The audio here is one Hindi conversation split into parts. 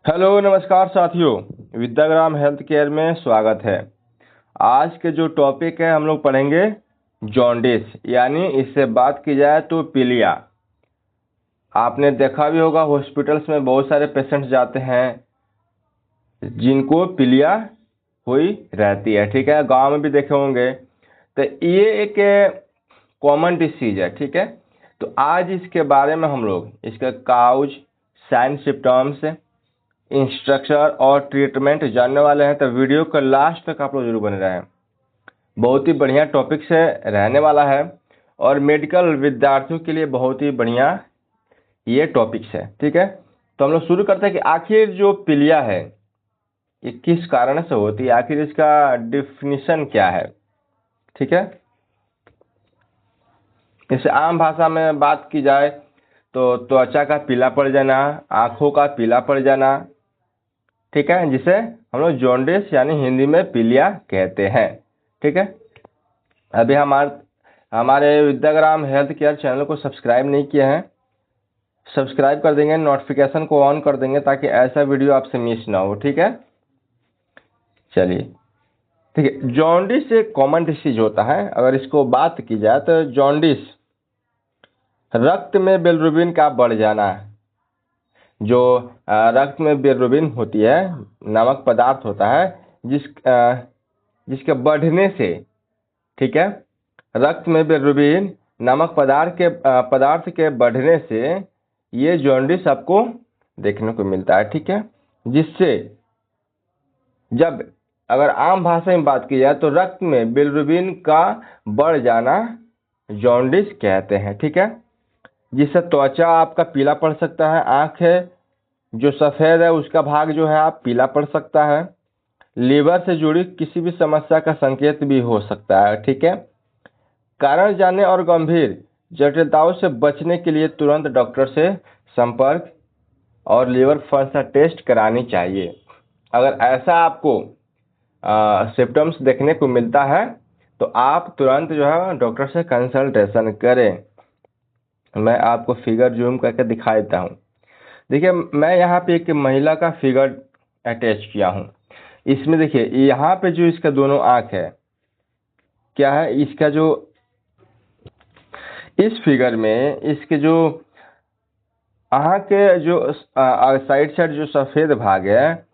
हेलो नमस्कार साथियों, विद्याग्राम हेल्थ केयर में स्वागत है। आज के जो टॉपिक है हम लोग पढ़ेंगे जॉन्डिस, यानी इससे बात की जाए तो पीलिया। आपने देखा भी होगा हॉस्पिटल्स में बहुत सारे पेशेंट्स जाते हैं जिनको पीलिया हुई रहती है। ठीक है, गांव में भी देखे होंगे। तो ये एक कॉमन डिसीज है। ठीक है, तो आज इसके बारे में हम लोग इसके काउज, साइन, सिम्टम्स, इंस्ट्रक्शन और ट्रीटमेंट जानने वाले हैं। तो वीडियो को लास्ट तक आप लोग जरूर बने रहें। बहुत ही बढ़िया टॉपिक से रहने वाला है और मेडिकल विद्यार्थियों के लिए बहुत ही बढ़िया ये टॉपिक्स है। ठीक है, तो हम लोग शुरू करते हैं कि आखिर जो पीलिया है ये किस कारण से होती है, आखिर इसका डिफिनीशन क्या है। ठीक है, इसे आम भाषा में बात की जाए तो त्वचा का पीला पड़ जाना, आंखों का पीला पड़ जाना, ठीक है, जिसे हम लोग जॉन्डिस यानी हिंदी में पीलिया कहते हैं। ठीक है, अभी हमारे विद्याग्राम हेल्थ केयर चैनल को सब्सक्राइब नहीं किए हैं, सब्सक्राइब कर देंगे, नोटिफिकेशन को ऑन कर देंगे ताकि ऐसा वीडियो आपसे मिस ना हो। ठीक है, चलिए। ठीक है, जॉन्डिस एक कॉमन डिसीज होता है। अगर इसको बात की जाए तो जॉन्डिस रक्त में बिलिरुबिन का बढ़ जाना, जो रक्त में बिलिरुबिन होती है, नमक पदार्थ होता है, जिसके बढ़ने से, ठीक है, रक्त में बिलिरुबिन नामक पदार्थ के बढ़ने से ये जॉन्डिस आपको देखने को मिलता है। ठीक है, जिससे जब अगर आम भाषा में बात की जाए तो रक्त में बिलिरुबिन का बढ़ जाना जॉन्डिस कहते हैं। ठीक है, जिससे त्वचा आपका पीला पड़ सकता है, आंख है जो सफेद है उसका भाग जो है आप पीला पड़ सकता है, लीवर से जुड़ी किसी भी समस्या का संकेत भी हो सकता है। ठीक है, कारण जानने और गंभीर जटिलताओं से बचने के लिए तुरंत डॉक्टर से संपर्क और लीवर फंक्शन टेस्ट करानी चाहिए। अगर ऐसा आपको सिम्टम्स देखने को मिलता है तो आप तुरंत जो है डॉक्टर से कंसल्टेशन करें। मैं आपको फिगर जूम करके दिखा देता हूँ। देखिए, मैं यहाँ पे एक महिला का फिगर अटैच किया हूँ। इसमें देखिए यहाँ पे जो इसका दोनों आँख है, क्या है इसका जो इस फिगर में इसके जो आँख के जो साइड साइड जो सफेद भाग है,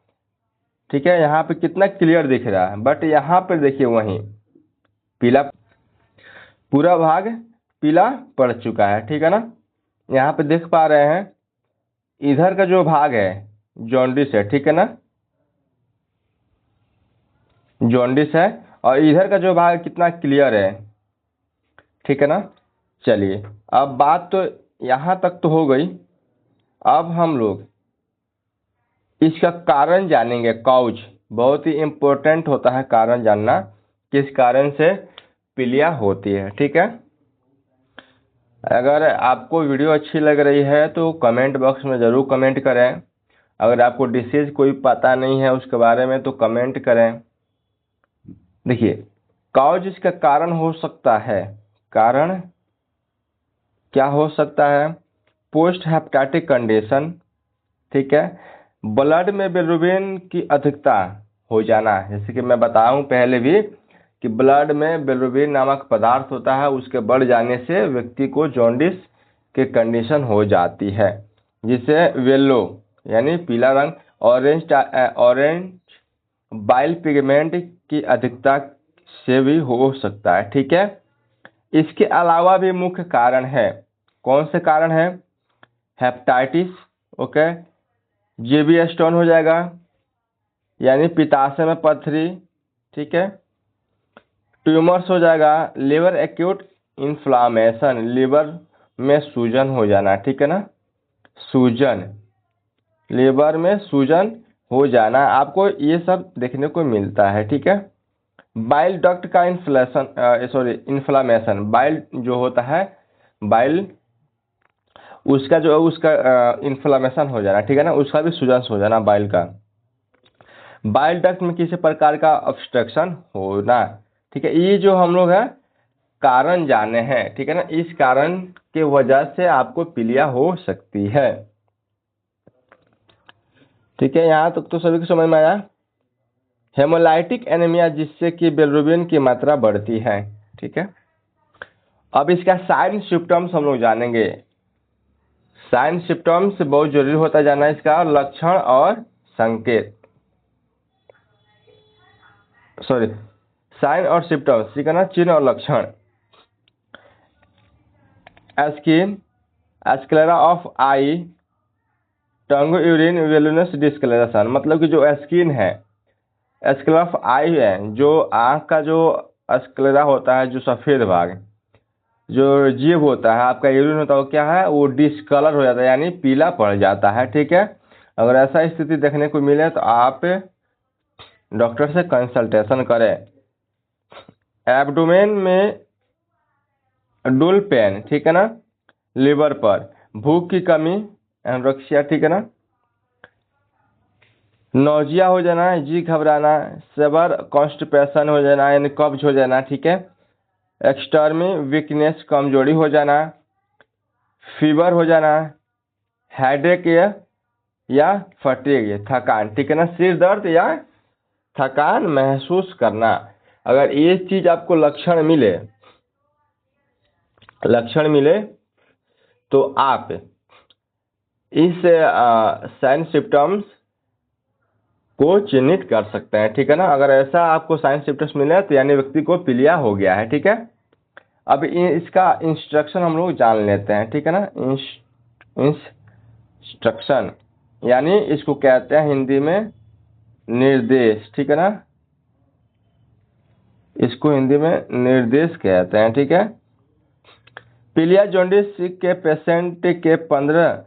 ठीक है, यहाँ पे कितना क्लियर दिख रहा है, बट यहाँ पे देखिए वहीं पीला, पूरा भाग पीला पड़ चुका है। ठीक है ना, यहाँ पे देख पा रहे हैं इधर का जो भाग है जॉन्डिस है। ठीक है ना, जॉन्डिस है, और इधर का जो भाग कितना क्लियर है। ठीक है ना, चलिए, अब बात तो यहाँ तक तो हो गई। अब हम लोग इसका कारण जानेंगे। काउज बहुत ही इम्पोर्टेंट होता है, कारण जानना किस कारण से पीलिया होती है। ठीक है, अगर आपको वीडियो अच्छी लग रही है तो कमेंट बॉक्स में ज़रूर कमेंट करें। अगर आपको डिसीज कोई पता नहीं है उसके बारे में तो कमेंट करें। देखिए, काउज इसका कारण हो सकता है, कारण क्या हो सकता है, पोस्ट हेपेटाइटिक कंडीशन, ठीक है, ब्लड में बिलिरुबिन की अधिकता हो जाना। जैसे कि मैं बताऊं पहले भी कि ब्लड में बिलिरुबिन नामक पदार्थ होता है, उसके बढ़ जाने से व्यक्ति को जॉन्डिस की कंडीशन हो जाती है, जिसे येलो यानी पीला रंग, ऑरेंज बाइल पिगमेंट की अधिकता से भी हो सकता है। ठीक है, इसके अलावा भी मुख्य कारण है। कौन से कारण है, हेपेटाइटिस, ओके, जीबी स्टोन हो जाएगा यानी पित्ताशय में पथरी, ठीक है, ट्यूमर्स हो जाएगा, लिवर एक्यूट इन्फ्लामेशन, लिवर में सूजन हो जाना। ठीक है ना, सूजन, लिवर में सूजन हो जाना, आपको ये सब देखने को मिलता है। ठीक है, बाइल डक्ट का इन्फ्लामेशन, बाइल जो होता है, बाइल उसका इन्फ्लामेशन हो जाना। ठीक है ना, उसका भी सूजन हो जाना बाइल का, बाइल डक्ट में किसी प्रकार का ऑब्स्ट्रक्शन होना। ठीक है, ये जो हम लोग है कारण जाने हैं। ठीक है ना, इस कारण के वजह से आपको पीलिया हो सकती है। ठीक है, यहाँ तक तो सभी को समझ में आया। हेमोलाइटिक एनीमिया, जिससे कि बिलिरुबिन की मात्रा बढ़ती है। ठीक है, अब इसका साइन सिम्टम्स हम लोग जानेंगे। साइन सिम्टम्स बहुत जरूरी होता है जानना इसका, लक्षण और संकेत। सॉरी, साइन और सिम्टम्स, ठीक है ना, चिन्ह और लक्षण। Skin, sclera of eye, tongue urine yellowness discolouration, मतलब कि जो स्किन है, स्क्लेरा ऑफ आई है, जो आंख का जो स्क्लेरा होता है, जो सफेद भाग, जो जीभ होता है आपका, यूरिन होता है, वो क्या है, वो डिस्कलर हो जाता है, यानी पीला पड़ जाता है। ठीक है, अगर ऐसा स्थिति देखने को मिले तो आप डॉक्टर से कंसल्टेशन करें। एब्डोमेन में डुल पेन, ठीक है ना, लिवर पर भूख की कमी, एनोरेक्सिया, ठीक है ना, नौजिया हो जाना, जी घबराना, सेवर कॉन्स्टिपेशन हो जाना, यानी कब्ज हो जाना। ठीक है, एक्सटर्मी वीकनेस, कमजोरी हो जाना, फीवर हो जाना, हेडेक या फटीग, थकान, ठीक है ना, सिर दर्द या थकान महसूस करना। अगर ये चीज आपको लक्षण मिले तो आप इस साइन सिम्टम्स को चिन्हित कर सकते हैं। ठीक है ना, अगर ऐसा आपको साइन सिम्टम्स मिले तो यानी व्यक्ति को पीलिया हो गया है। ठीक है, अब इसका इंस्ट्रक्शन हम लोग जान लेते हैं। ठीक है ना, इंस्ट्रक्शन यानी इसको कहते हैं हिंदी में निर्देश। ठीक है ना, इसको हिंदी में निर्देश कहते हैं। ठीक है, पीलिया जॉन्डिस के पेशेंट के 15,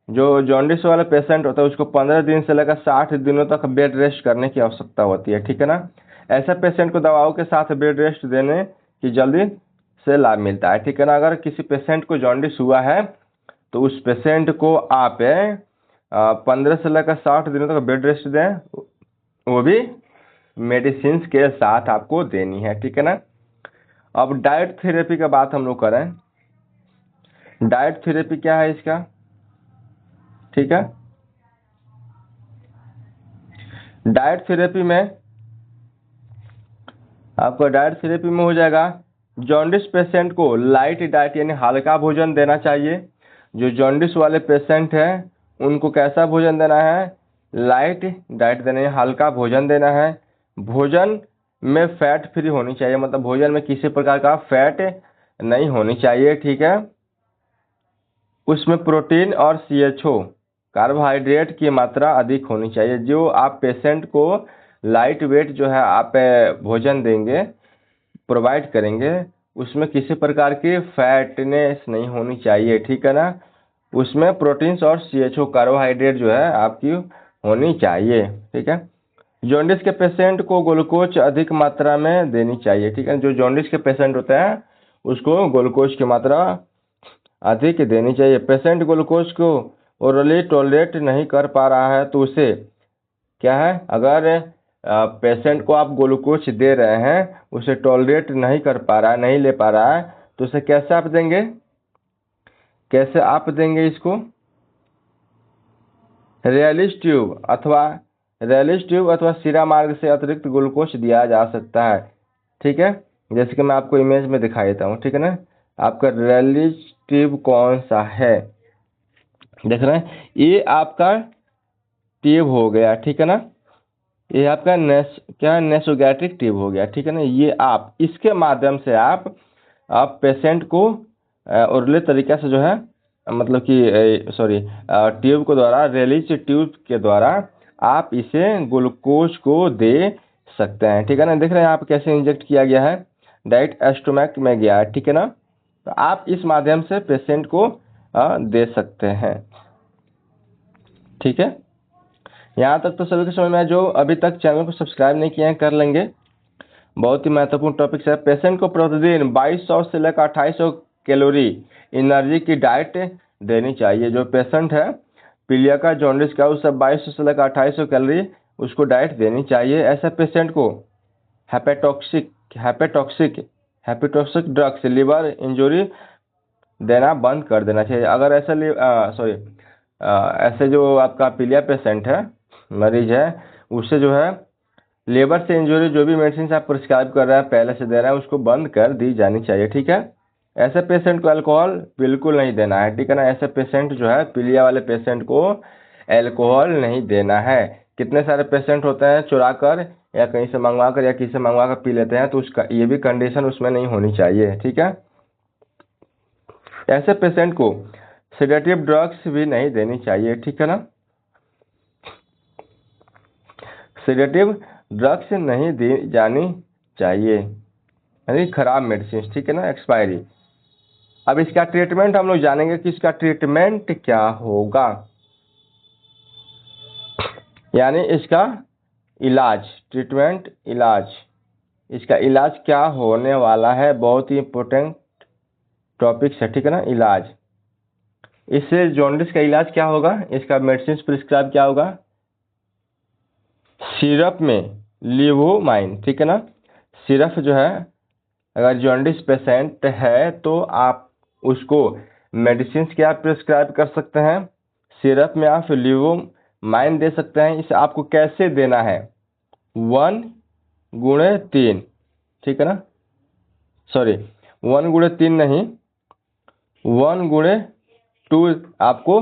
जो जॉन्डिस वाला पेशेंट होता है उसको 15 दिन से लेकर 60 दिनों तक बेड रेस्ट करने की आवश्यकता होती है। ठीक है ना, ऐसा पेशेंट को दवाओं के साथ बेड रेस्ट देने की जल्दी से लाभ मिलता है। ठीक है ना, अगर किसी पेशेंट को जॉन्डिस हुआ है तो उस पेशेंट को आप 15 से लेकर 60 दिनों तक बेड रेस्ट दें, वो भी मेडिसिन के साथ आपको देनी है। ठीक है ना, अब डाइट थेरेपी का बात हम लोग करें। डाइट थेरेपी क्या है इसका? ठीक है, डाइट थेरेपी में आपका डाइट थेरेपी में हो जाएगा, जॉन्डिस पेशेंट को लाइट डाइट यानी हल्का भोजन देना चाहिए। जो जॉन्डिस वाले पेशेंट हैं उनको कैसा भोजन देना है? लाइट डाइट देना है, हल्का भोजन देना है। भोजन में फैट फ्री होनी चाहिए, मतलब भोजन में किसी प्रकार का फैट नहीं होनी चाहिए। ठीक है, उसमें प्रोटीन और CHO कार्बोहाइड्रेट की मात्रा अधिक होनी चाहिए। जो आप पेशेंट को लाइट वेट जो है आप भोजन देंगे, प्रोवाइड करेंगे, उसमें किसी प्रकार की फैटनेस नहीं होनी चाहिए। ठीक है ना, उसमें प्रोटीन्स और CHO कार्बोहाइड्रेट जो है आपकी होनी चाहिए। ठीक है, जॉन्डिस के पेशेंट को ग्लूकोज अधिक मात्रा में देनी चाहिए। ठीक है, जो जॉन्डिस के पेशेंट होते हैं उसको ग्लूकोज की मात्रा अधिक देनी चाहिए। पेशेंट ग्लूकोज को ओरली टॉलरेट नहीं कर पा रहा है तो उसे क्या है, अगर पेशेंट को आप ग्लूकोज दे रहे हैं, उसे टॉलरेट नहीं कर पा रहा है, नहीं ले पा रहा है, तो उसे कैसे आप देंगे? कैसे आप देंगे इसको? रेलिस ट्यूब अथवा सिरा मार्ग से अतिरिक्त ग्लूकोज दिया जा सकता है। ठीक है, जैसे कि मैं आपको इमेज में दिखा देता हूँ। ठीक है ना, आपका रेलिस ट्यूब कौन सा है, देख रहे हैं, ये आपका ट्यूब हो गया। ठीक है ना, ये आपका नेसोगैस्ट्रिक ट्यूब हो गया। ठीक है ना, ये आप इसके माध्यम से आप पेशेंट को ओरली तरीके से जो है, मतलब कि सॉरी, ट्यूब के द्वारा, रेलिस ट्यूब के द्वारा आप इसे ग्लूकोज को दे सकते हैं। ठीक है ना, देख रहे हैं आप कैसे इंजेक्ट किया गया है, डायरेक्ट स्टोमैक में गया है। ठीक है ना, तो आप इस माध्यम से पेशेंट को दे सकते हैं। ठीक है, यहाँ तक तो सभी को समझ में आया। जो अभी तक चैनल को सब्सक्राइब नहीं किए हैं कर लेंगे। बहुत ही महत्वपूर्ण टॉपिक है। पेशेंट को प्रतिदिन 2200 से लेकर 2800 कैलोरी एनर्जी की डाइट देनी चाहिए। जो पेशेंट है पीलिया का, जॉन्डिस का, उस सब 2200 से लेकर 2800 कैलोरी उसको डाइट देनी चाहिए। ऐसे पेशेंट को हेपेटोक्सिक ड्रग्स, लिवर इंजरी देना बंद कर देना चाहिए। अगर ऐसे जो आपका पीलिया पेशेंट है मरीज है उससे जो है लेबर से इंजरी जो भी मेडिसिन आप प्रिस्क्राइब कर रहे हैं पहले से दे रहे हैं उसको बंद कर दी जानी चाहिए, ठीक है। ऐसे पेशेंट को अल्कोहल बिल्कुल नहीं देना है, ठीक है ना। ऐसे पेशेंट जो है पीलिया वाले पेशेंट को अल्कोहल नहीं देना है। कितने सारे पेशेंट होते हैं चुरा कर या कहीं से मंगवा कर या किसी से मंगवा कर पी लेते हैं, तो उसका ये भी कंडीशन उसमें नहीं होनी चाहिए, ठीक है। ऐसे पेशेंट को सेडेटिव ड्रग्स भी नहीं देनी चाहिए, ठीक है ना। सेडेटिव ड्रग्स नहीं दी जानी चाहिए, यानी खराब मेडिसिन, ठीक है ना, एक्सपायरी। अब इसका ट्रीटमेंट हम लोग जानेंगे कि इसका ट्रीटमेंट क्या होगा, यानी इसका इलाज, ट्रीटमेंट इलाज, इसका इलाज क्या होने वाला है, बहुत ही इंपॉर्टेंट टॉपिक है, ठीक है ना। इलाज, इससे जॉन्डिस का इलाज क्या होगा, इसका मेडिसिन प्रिस्क्राइब क्या होगा, सिरप में लिवोमाइन, ठीक है ना। सिरप जो है अगर जॉन्डिस पेशेंट है तो आप उसको मेडिसिन क्या प्रिस्क्राइब कर सकते हैं, सिरप में आप लिवोमाइन दे सकते हैं। इसे आपको कैसे देना है, 1/3, ठीक है ना, सॉरी 1/3 नहीं, 1/2 आपको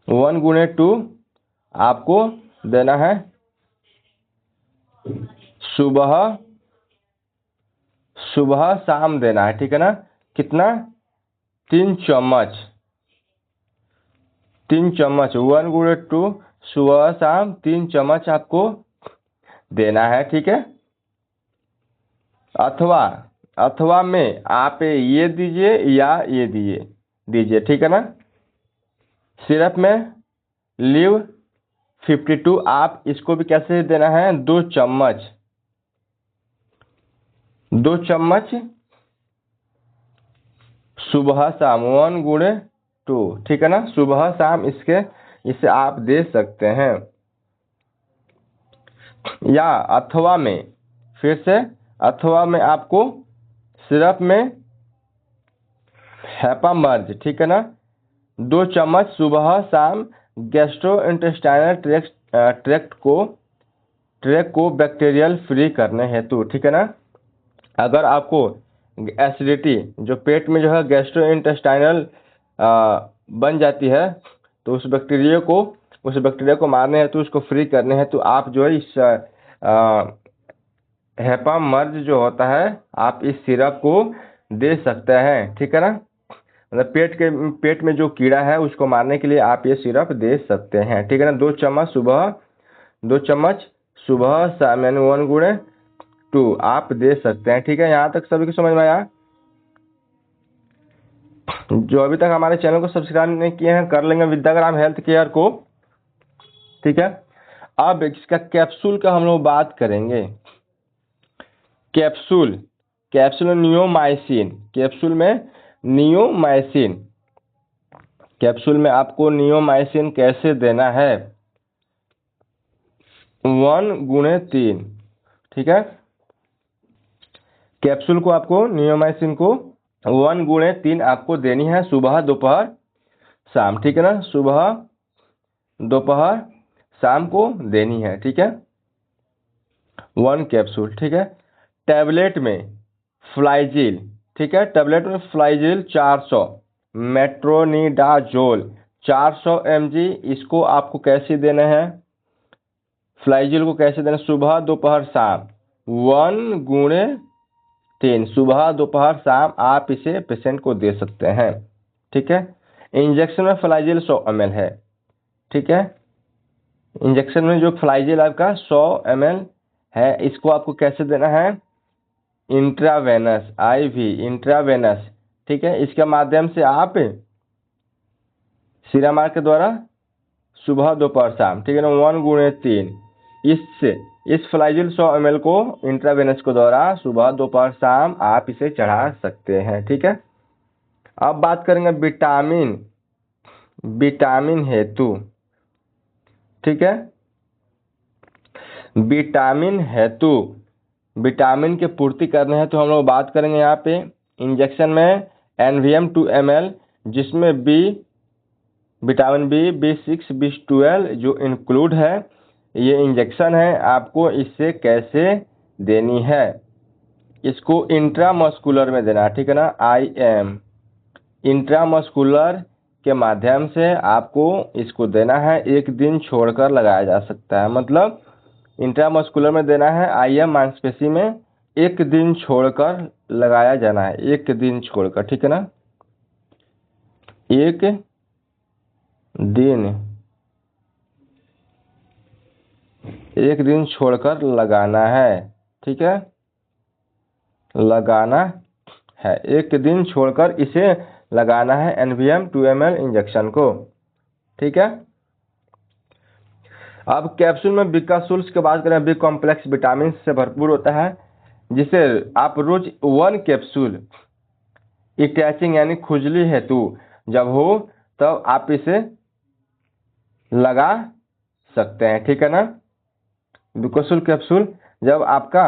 1/2 आपको देना है। सुबह सुबह शाम देना है, ठीक है ना। कितना, 3 चम्मच, 3 चम्मच 1/2 सुबह शाम 3 चम्मच आपको देना है, ठीक है। अथवा अथवा में आप ये दीजिए या ये दीजिए, ठीक है ना। सिरप में लिव 52 आप इसको भी कैसे देना है, 2 चम्मच, 2 चम्मच सुबह शाम 1/2, ठीक है ना, सुबह शाम इसे आप दे सकते हैं। या अथवा में, फिर से अथवा में आपको सिरप में हेपामर्ज, ठीक है ना, 2 चम्मच सुबह शाम गैस्ट्रोइंटेस्टाइनल ट्रैक्ट को बैक्टीरियल फ्री करने हेतु, ठीक है ना। अगर आपको एसिडिटी जो पेट में जो है गैस्ट्रोइंटेस्टाइनल बन जाती है तो उस बैक्टीरिया को मारने हेतु उसको फ्री करने हेतु आप जो है इस हेपामर्ज जो होता है आप इस सिरप को दे सकते हैं, ठीक है ना। मतलब पेट में जो कीड़ा है उसको मारने के लिए आप ये सिरप दे सकते हैं, ठीक है ना। 2 चम्मच सुबह शाम यानी 1/2 आप दे सकते हैं, ठीक है। यहाँ तक सभी को समझ में आया। जो अभी तक हमारे चैनल को सब्सक्राइब नहीं किए हैं कर लेंगे विद्याग्राम हेल्थ केयर को, ठीक है। अब इसका कैप्सूल का हम लोग बात करेंगे। कैप्सूल नियोमाइसिन, कैप्सूल में आपको नियोमाइसिन कैसे देना है, 1/3, ठीक है। कैप्सूल को आपको नियोमाइसिन को 1/3 आपको देनी है सुबह दोपहर शाम, ठीक है ना, सुबह दोपहर शाम को देनी है, ठीक है, 1 कैप्सूल, ठीक है। टैबलेट में फ्लाइजिल, ठीक है, टैबलेट में फ्लाइजिल 400, मेट्रोनिडाजोल 400 mg, इसको आपको कैसे देना है, फ्लाइजिल को कैसे देना, सुबह दोपहर शाम 1/3, सुबह दोपहर शाम आप इसे पेशेंट को दे सकते हैं, ठीक है। इंजेक्शन में फ्लाइजिल 100 ml है, ठीक है। इंजेक्शन में जो फ्लाइजिल आपका 100 ml है इसको आपको कैसे देना है, इंट्रावेनस, IV इंट्रावेनस, ठीक है। इसके माध्यम से आप सीरामार के द्वारा सुबह दोपहर शाम, ठीक है ना, 1/3 इस फ्लाइजिल 100 ml को इंट्रावेनस के द्वारा सुबह दोपहर शाम आप इसे चढ़ा सकते हैं, ठीक है। अब बात करेंगे विटामिन हेतु, ठीक है। विटामिन के पूर्ति करने हैं तो हम लोग बात करेंगे यहाँ पे इंजेक्शन में NVM 2 ml जिसमें B vitamin B, B6, B12 जो इंक्लूड है, ये इंजेक्शन है, आपको इससे कैसे देनी है। इसको इंट्रामस्कुलर में देना है, ठीक है ना। IM इंट्रामस्कुलर के माध्यम से आपको इसको देना है। एक दिन छोड़कर लगाया जा सकता है, मतलब इंट्रामस्कुलर में देना है, IM मांसपेशी में एक दिन छोड़कर लगाया जाना है, एक दिन छोड़कर, ठीक है ना। एक दिन छोड़कर लगाना है, ठीक है, लगाना है, एक दिन छोड़कर इसे लगाना है NVM 2 ml इंजेक्शन को, ठीक है। अब कैप्सूल में बी का शुल्क की बात करें, बी कॉम्प्लेक्स विटामिन से भरपूर होता है, जिसे आप रोज 1 कैप्सूल इटैचिंग यानी खुजली हेतु जब हो तब आप इसे लगा सकते हैं, ठीक है ना। बिकोसुल कैप्सूल जब आपका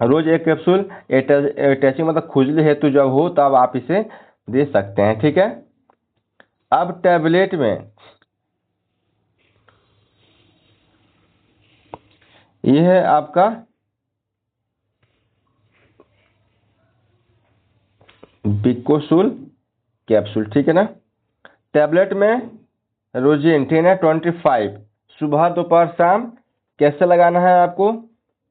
रोज 1 कैप्सूल अटैचिंग मतलब खुजली हेतु जब हो तब आप इसे दे सकते हैं, ठीक है। अब टैबलेट में यह है आपका बिकोसुल कैप्सूल, ठीक है ना। टैबलेट में रोजिन 10/25 सुबह दोपहर शाम कैसे लगाना है आपको।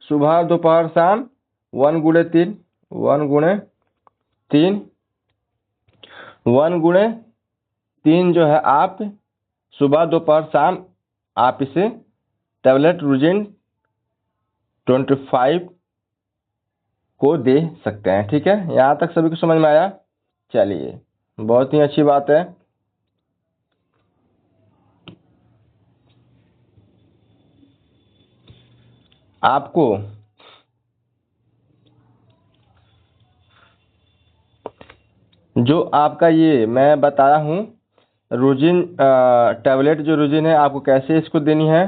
सुबह दोपहर शाम 1 गुणे 3 1 गुणे 3 1 गुणे 3 जो है आप सुबह दोपहर शाम आप इसे टैबलेट रोजिन 25 को दे सकते हैं, ठीक है। यहाँ तक सभी को समझ में आया। चलिए, बहुत ही अच्छी बात है। आपको जो आपका ये मैं बताया हूँ रोजिन टैबलेट, जो रोजिन है आपको कैसे इसको देनी है,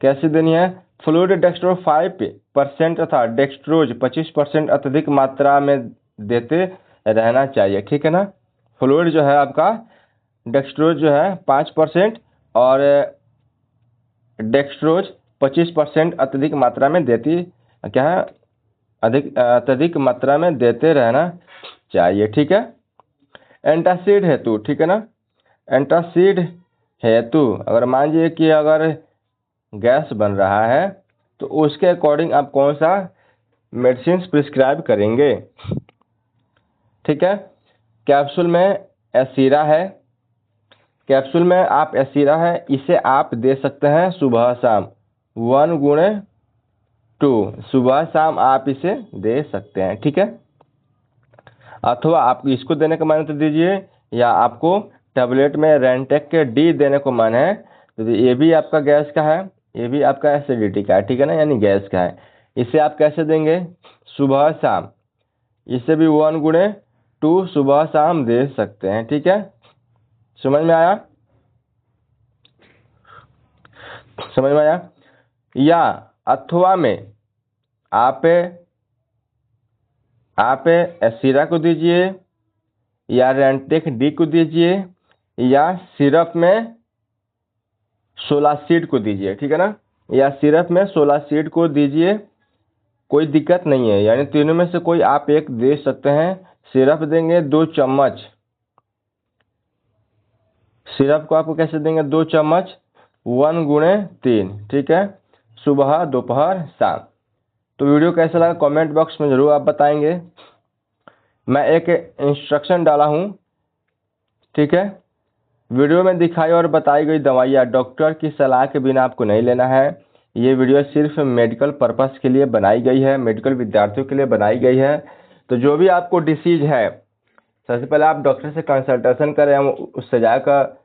कैसे देनी है। फ्लूइड डेक्सट्रोज 5% तथा डेक्सट्रोज 25% अत्यधिक मात्रा में देते रहना चाहिए, ठीक है ना। फ्लूइड जो है आपका डेक्सट्रोज जो है 5% और डेक्सट्रोज 25% अत्यधिक मात्रा में देती क्या है, अत्यधिक मात्रा में देते रहना चाहिए, ठीक है। एंटासिड हेतु, ठीक है ना। एंटासिड हेतु अगर मान लीजिए कि अगर गैस बन रहा है तो उसके अकॉर्डिंग आप कौन सा मेडिसिन प्रिस्क्राइब करेंगे, ठीक है। कैप्सूल में एसीरा है, कैप्सूल में आप एसीरा है, इसे आप दे सकते हैं सुबह शाम 1 गुणे 2 सुबह शाम आप इसे दे सकते हैं, ठीक है। अथवा आप इसको देने का मन तो दीजिए, या आपको टैबलेट में रेंटेक के डी देने को मन है तो ये भी आपका गैस का है, ये भी आपका एसिडिटी का है, ठीक है ना, यानी गैस का है। इसे आप कैसे देंगे, सुबह शाम, इसे भी 1 गुणे 2 सुबह शाम दे सकते हैं, ठीक है। समझ में आया, समझ में आया। या अथवा में आप एसीरा को दीजिए, या रेंटेक डी को दीजिए, या सिरप में सोलासीड को दीजिए, ठीक है ना, या सिरप में सोलासीड को दीजिए, कोई दिक्कत नहीं है। यानी तीनों में से कोई आप एक दे सकते हैं। सिरप देंगे 2 चम्मच, सिरप को आपको कैसे देंगे, 2 चम्मच 1 गुणे 3, ठीक है, सुबह दोपहर शाम। तो वीडियो कैसा लगा कमेंट बॉक्स में जरूर आप बताएंगे। मैं एक इंस्ट्रक्शन डाला हूँ, ठीक है। वीडियो में दिखाई और बताई गई दवाइयाँ डॉक्टर की सलाह के बिना आपको नहीं लेना है। ये वीडियो सिर्फ मेडिकल पर्पस के लिए बनाई गई है, मेडिकल विद्यार्थियों के लिए बनाई गई है। तो जो भी आपको डिसीज है, सबसे पहले आप डॉक्टर से कंसल्टेशन करें, उससे जाकर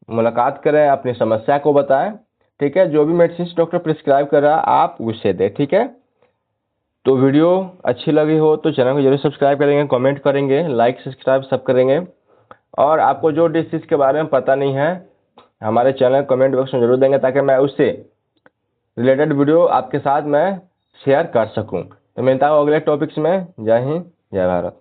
मुलाकात करें, अपनी समस्या को बताएं, ठीक है। जो भी मेडिसिन डॉक्टर प्रिस्क्राइब कर रहा है आप उसे दें, ठीक है। तो वीडियो अच्छी लगी हो तो चैनल को जरूर सब्सक्राइब करेंगे, कमेंट करेंगे, लाइक सब्सक्राइब सब करेंगे। और आपको जो डिसीज के बारे में पता नहीं है हमारे चैनल कमेंट बॉक्स में जरूर देंगे, ताकि मैं उससे रिलेटेड वीडियो आपके साथ मैं शेयर कर सकूं। तो मिलता हूं अगले टॉपिक्स में। जय हिंद, जय भारत।